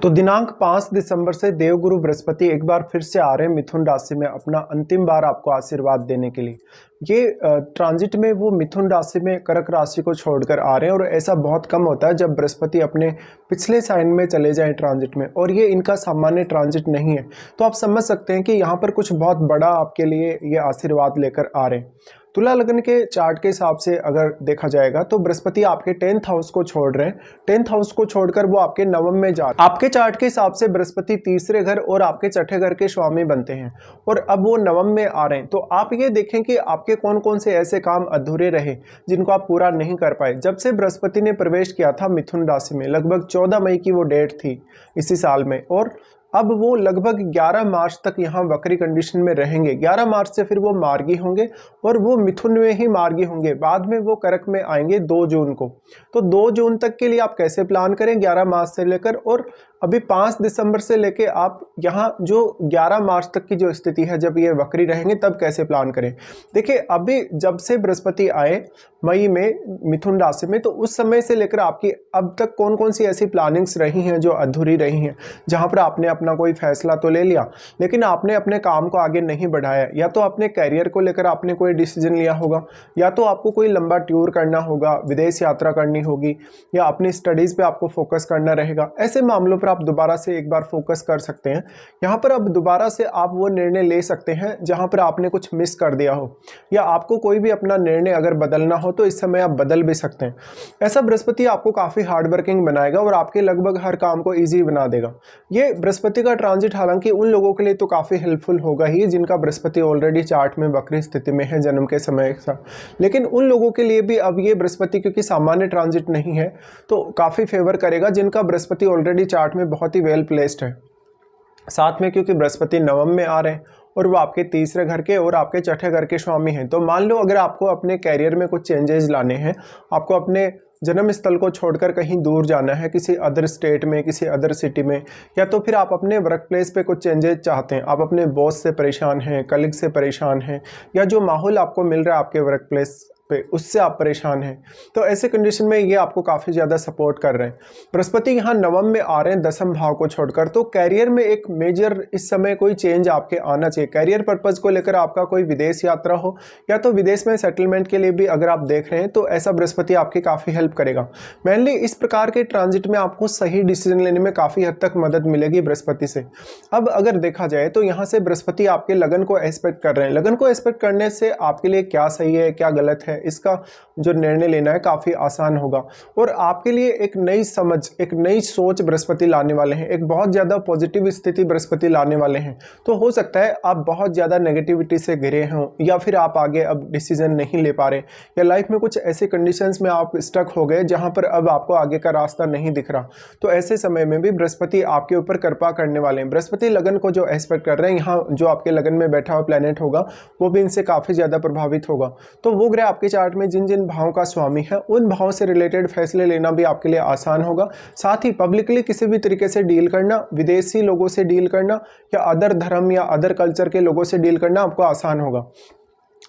तो दिनांक 5 दिसंबर से देवगुरु बृहस्पति एक बार फिर से आ रहे हैं मिथुन राशि में अपना अंतिम बार आपको आशीर्वाद देने के लिए। ये ट्रांजिट में वो मिथुन राशि में कर्क राशि को छोड़कर आ रहे हैं और ऐसा बहुत कम होता है जब बृहस्पति अपने पिछले साइन में चले जाएं ट्रांजिट में, और ये इनका सामान्य ट्रांजिट नहीं है। तो आप समझ सकते हैं कि यहाँ पर कुछ बहुत बड़ा आपके लिए ये आशीर्वाद लेकर आ रहे हैं। तुला लग्न के चार्ट के हिसाब से अगर देखा जाएगा तो बृहस्पति आपके 10th हाउस को छोड़ रहे हैं। 10th हाउस को छोड़कर वो आपके नवम में जा रहे हैं। आपके चार्ट के हिसाब से बृहस्पति तीसरे घर और आपके छठे घर के स्वामी बनते हैं और अब वो नवम में आ रहे हैं। तो आप ये देखें कि आपके कौन कौन से ऐसे काम अधूरे रहे जिनको आप पूरा नहीं कर पाए। जब से बृहस्पति ने प्रवेश किया था मिथुन राशि में, लगभग 14 मई की वो डेट थी इसी साल में, और अब वो लगभग 11 मार्च तक यहाँ वक्री कंडीशन में रहेंगे। 11 मार्च से फिर वो मार्गी होंगे और वो मिथुन में ही मार्गी होंगे। बाद में वो कर्क में आएंगे 2 जून को। तो 2 जून तक के लिए आप कैसे प्लान करें 11 मार्च से लेकर, और अभी 5 दिसंबर से लेके आप यहाँ जो 11 मार्च तक की जो स्थिति है जब ये वक्री रहेंगे तब कैसे प्लान करें। देखिए अभी जब से बृहस्पति आए मई में मिथुन राशि में, तो उस समय से लेकर आपकी अब तक कौन कौन सी ऐसी प्लानिंग्स रही हैं जो अधूरी रही हैं, जहाँ पर आपने अपना कोई फैसला तो ले लिया लेकिन आपने अपने काम को आगे नहीं बढ़ाया। या तो अपने कैरियर को लेकर आपने कोई डिसीजन लिया होगा, या तो आपको कोई लंबा टूर करना होगा, विदेश यात्रा करनी होगी, या अपनी स्टडीज़ पे आपको फोकस करना रहेगा। ऐसे मामलों पर आप दोबारा से एक बार फोकस कर सकते हैं। यहाँ पर अब दोबारा से आप वो निर्णय ले सकते हैं जहाँ पर आपने कुछ मिस कर दिया हो, या आपको कोई भी अपना निर्णय अगर बदलना हो तो इस समय आप बदल भी सकते हैं। ऐसा बृहस्पति आपको काफ़ी हार्ड वर्किंग बनाएगा और आपके लगभग हर काम को ईजी बना देगा। ये बृहस्पति का ट्रांजिट हालांकि उन लोगों के लिए तो काफ़ी हेल्पफुल होगा ही जिनका बृहस्पति ऑलरेडी चार्ट में वक्री स्थिति में है जन्म के समय के साथ, लेकिन उन लोगों के लिए भी अब ये बृहस्पति क्योंकि सामान्य ट्रांजिट नहीं है तो काफ़ी फेवर करेगा जिनका बृहस्पति ऑलरेडी चार्ट में बहुत ही वेल प्लेस्ड है। साथ में क्योंकि बृहस्पति नवम में आ रहे हैं और वो आपके तीसरे घर के और आपके छठे घर के स्वामी हैं। तो मान लो अगर आपको अपने कैरियर में कुछ चेंजेस लाने हैं, आपको अपने जन्म स्थल को छोड़कर कहीं दूर जाना है, किसी अदर स्टेट में, किसी अदर सिटी में, या तो फिर आप अपने वर्क प्लेस पे कुछ चेंजेस चाहते हैं, आप अपने बॉस से परेशान हैं, कलीग से परेशान हैं, या जो माहौल आपको मिल रहा है आपके वर्क प्लेस पे उससे आप परेशान हैं, तो ऐसे कंडीशन में ये आपको काफ़ी ज़्यादा सपोर्ट कर रहे हैं। बृहस्पति यहाँ नवम में आ रहे हैं 10वें भाव को छोड़कर, तो कैरियर में एक मेजर इस समय कोई चेंज आपके आना चाहिए। कैरियर पर्पज़ को लेकर आपका कोई विदेश यात्रा हो, या तो विदेश में सेटलमेंट के लिए भी अगर आप देख रहे हैं तो ऐसा बृहस्पति आपकी काफ़ी हेल्प करेगा। मेनली इस प्रकार के ट्रांजिट में आपको सही डिसीजन लेने में काफ़ी हद तक मदद मिलेगी बृहस्पति से। अब अगर देखा जाए तो यहाँ से बृहस्पति आपके लगन को एस्पेक्ट कर रहे हैं। लगन को एस्पेक्ट करने से आपके लिए क्या सही है क्या गलत है इसका जो निर्णय लेना है काफी आसान होगा, और आपके लिए एक नई समझ, एक नई सोच बृहस्पति लाने वाले हैं, एक बहुत ज्यादा पॉजिटिव स्थिति बृहस्पति लाने वाले हैं। तो हो सकता है आप बहुत ज्यादा नेगेटिविटी से घिरे हों, या फिर आप आगे अब डिसीजन नहीं ले पा रहे, या लाइफ में कुछ ऐसे कंडीशंस में आप स्टक हो गए जहां पर अब आपको आगे का रास्ता नहीं दिख रहा। तो ऐसे समय में भी बृहस्पति आपके ऊपर कृपा करने वाले हैं। बृहस्पति लगन को जो एस्पेक्ट कर रहे हैं, यहाँ जो आपके लगन में बैठा हुआ प्लेनेट होगा वो भी इनसे काफी ज्यादा प्रभावित होगा। तो वो ग्रह आपके चार्ट में जिन जिन भावों का स्वामी है उन भावों से रिलेटेड फैसले लेना भी आपके लिए आसान होगा। साथ ही पब्लिकली किसी भी तरीके से डील करना, विदेशी लोगों से डील करना, या अदर धर्म या अदर कल्चर के लोगों से डील करना आपको आसान होगा।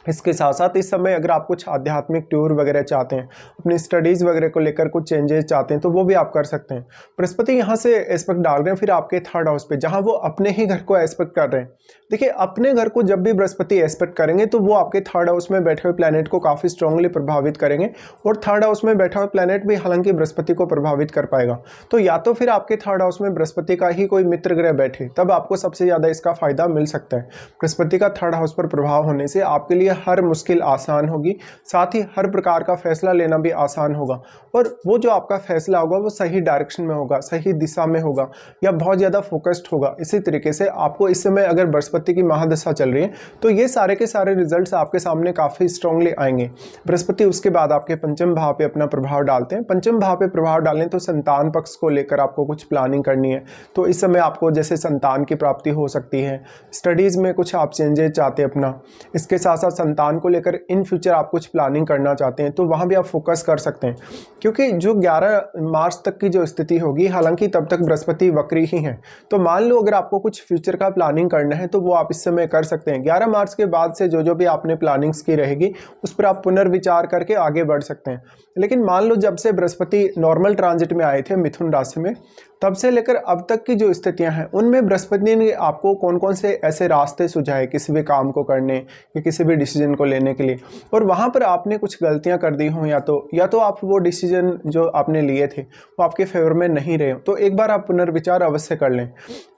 इसके साथ साथ इस समय अगर आप कुछ आध्यात्मिक टूर वगैरह चाहते हैं, अपनी स्टडीज़ वगैरह को लेकर कुछ चेंजेस चाहते हैं, तो वो भी आप कर सकते हैं। बृहस्पति यहाँ से एस्पेक्ट डाल रहे हैं फिर आपके 3rd हाउस पे, जहाँ वो अपने ही घर को एस्पेक्ट कर रहे हैं। देखिए अपने घर को जब भी बृहस्पति एस्पेक्ट करेंगे तो वो आपके 3rd हाउस में बैठे हुए प्लैनेट को काफ़ी स्ट्रांगली प्रभावित करेंगे, और 3rd हाउस में बैठा हुआ प्लैनेट भी हालांकि बृहस्पति को प्रभावित कर पाएगा। तो या तो फिर आपके 3rd हाउस में बृहस्पति का ही कोई मित्र ग्रह बैठे, तब आपको सबसे ज़्यादा इसका फायदा मिल सकता है। बृहस्पति का 3rd हाउस पर प्रभाव होने से आपके लिए हर मुश्किल आसान होगी, साथ ही हर प्रकार का फैसला लेना भी आसान होगा, और वो जो आपका फैसला होगा वो सही डायरेक्शन में होगा, सही दिशा में होगा, या बहुत ज़्यादा फोकस्ड होगा। इसी तरीके से आपको इस समय अगर बृहस्पति की महादशा चल रही है तो ये सारे के सारे रिजल्ट्स आपके सामने काफ़ी स्ट्रांगली आएंगे। बृहस्पति उसके बाद आपके 5वें भाव पे अपना प्रभाव डालते हैं। 5वें भाव पे प्रभाव डालें तो संतान पक्ष को लेकर आपको कुछ प्लानिंग करनी है, तो इस समय आपको जैसे संतान की प्राप्ति हो सकती है, स्टडीज़ में कुछ आप चेंजेस चाहते हैं अपना, इसके साथ साथ संतान को लेकर इन फ्यूचर आप कुछ प्लानिंग करना चाहते हैं तो वहाँ भी आप फोकस कर सकते हैं। क्योंकि जो 11 मार्च तक की जो स्थिति होगी, हालांकि तब तक बृहस्पति वक्री ही है, तो मान लो अगर आपको कुछ फ्यूचर का प्लानिंग करना है तो वो आप इस समय कर सकते हैं। 11 मार्च के बाद से जो भी आपने प्लानिंग्स की रहेगी उस पर आप पुनर्विचार करके आगे बढ़ सकते हैं। लेकिन मान लो जब से बृहस्पति नॉर्मल ट्रांजिट में आए थे मिथुन राशि में, तब से लेकर अब तक की जो स्थितियां हैं उनमें बृहस्पति ने आपको कौन कौन से ऐसे रास्ते सुझाए किसी भी काम को करने या किसी भी डिसीजन को लेने के लिए, और वहां पर आपने कुछ गलतियां कर दी हों या तो आप वो डिसीजन जो आपने लिए थे वो आपके फेवर में नहीं रहे हो, तो एक बार आप पुनर्विचार अवश्य कर लें।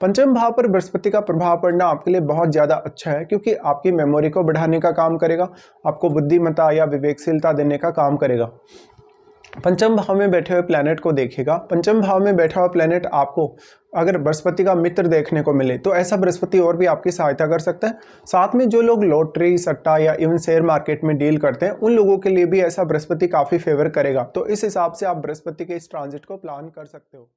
पंचम भाव पर बृहस्पति का प्रभाव पड़ना आपके लिए बहुत ज़्यादा अच्छा है, क्योंकि आपकी मेमोरी को बढ़ाने का काम करेगा, आपको बुद्धिमत्ता या विवेकशीलता देने का काम करेगा। पंचम भाव में बैठे हुए प्लैनेट को देखिएगा। पंचम भाव में बैठा हुआ प्लैनेट आपको अगर बृहस्पति का मित्र देखने को मिले तो ऐसा बृहस्पति और भी आपकी सहायता कर सकता है। साथ में जो लोग लॉटरी, सट्टा या इवन शेयर मार्केट में डील करते हैं उन लोगों के लिए भी ऐसा बृहस्पति काफ़ी फेवर करेगा। तो इस हिसाब से आप बृहस्पति के इस ट्रांजिट को प्लान कर सकते हो।